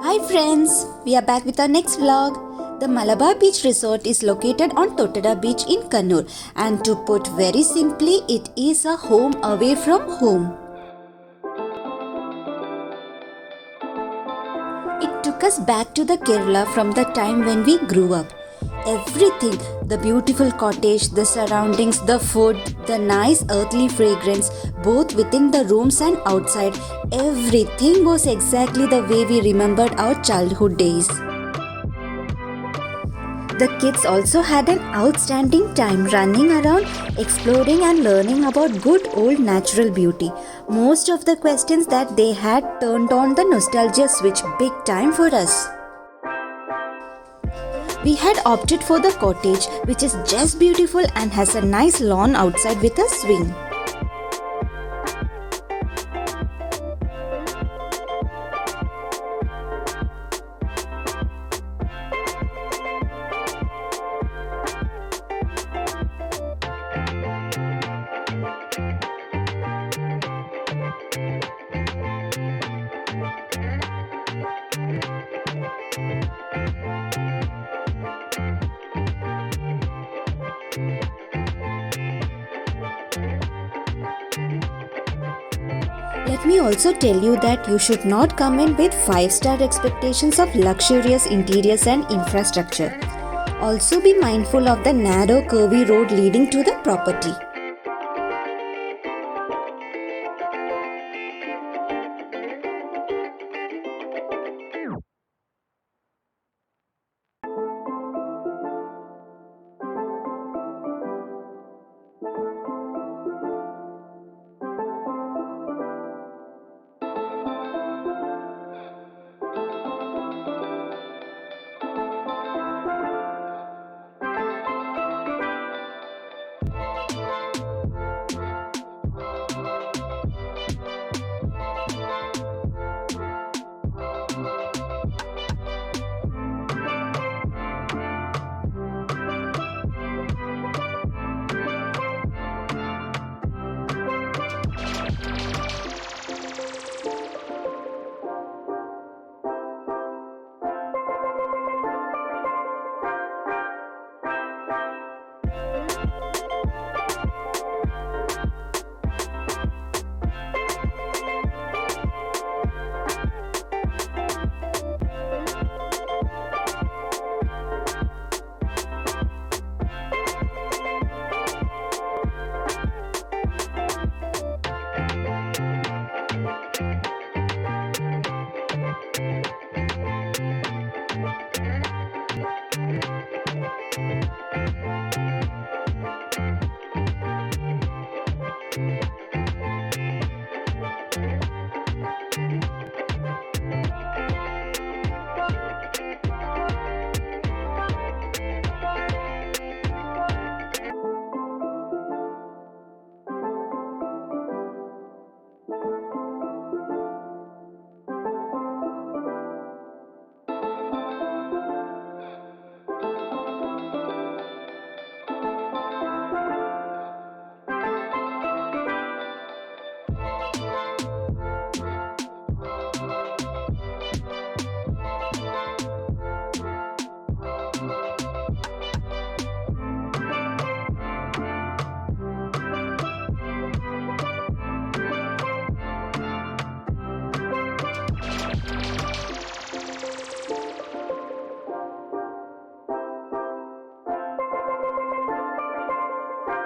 Hi friends, we are back with our next vlog. The Malabar Beach Resort is located on Tottada Beach in Kannur, and to put very simply, it is a home away from home. It took us back to the Kerala from the time when we grew up. Everything, the beautiful cottage, the surroundings, the food, the nice earthly fragrance, both within the rooms and outside, everything was exactly the way we remembered our childhood days. The kids also had an outstanding time running around, exploring and learning about good old natural beauty. Most of the questions that they had turned on the nostalgia switch big time for us. We had opted for the cottage, which is just beautiful and has a nice lawn outside with a swing. Let me also tell you that you should not come in with 5-star expectations of luxurious interiors and infrastructure. Also be mindful of the narrow curvy road leading to the property.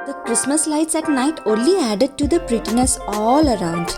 The Christmas lights at night only added to the prettiness all around.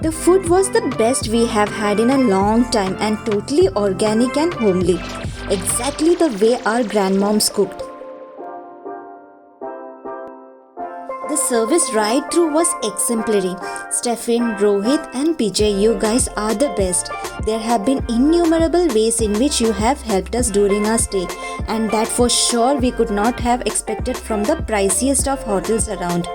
The food was the best we have had in a long time and totally organic and homely. Exactly the way our grandmoms cooked. The service right through was exemplary. Stefan, Rohit and PJ, you guys are the best. There have been innumerable ways in which you have helped us during our stay, and that for sure we could not have expected from the priciest of hotels around.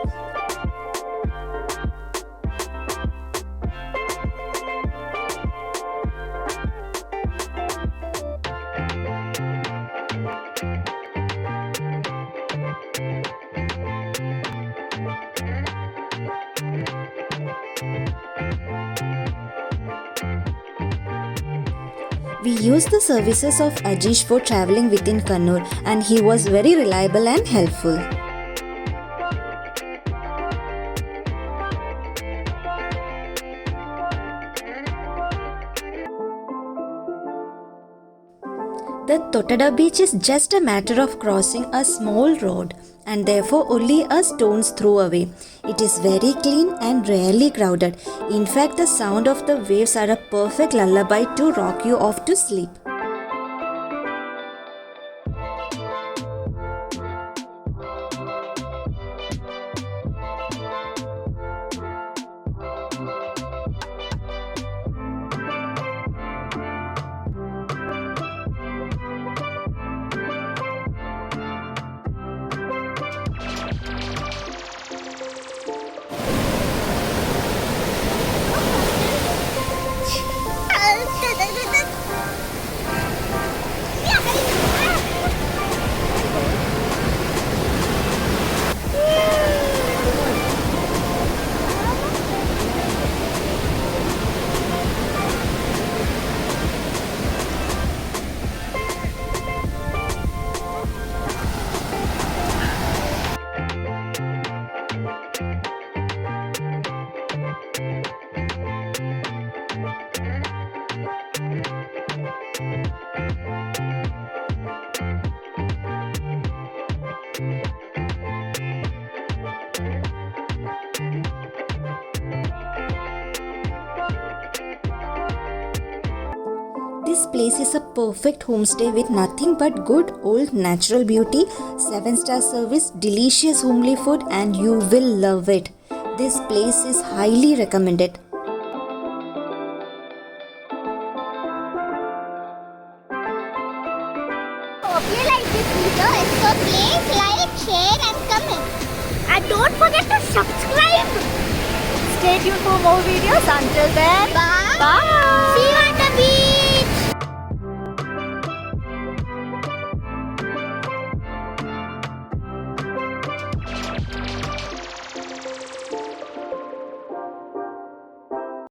We used the services of Ajish for travelling within Kannur, and he was very reliable and helpful. The Totada beach is just a matter of crossing a small road and therefore only a stone's throw away. It is very clean and rarely crowded. In fact, the sound of the waves are a perfect lullaby to rock you off to sleep. This place is a perfect homestay with nothing but good old natural beauty, 7-star service, delicious homely food, and you will love it. This place is highly recommended. Hope you like this video, so please like, share and comment. And don't forget to subscribe. Stay tuned for more videos. Until then, Bye. bye. See you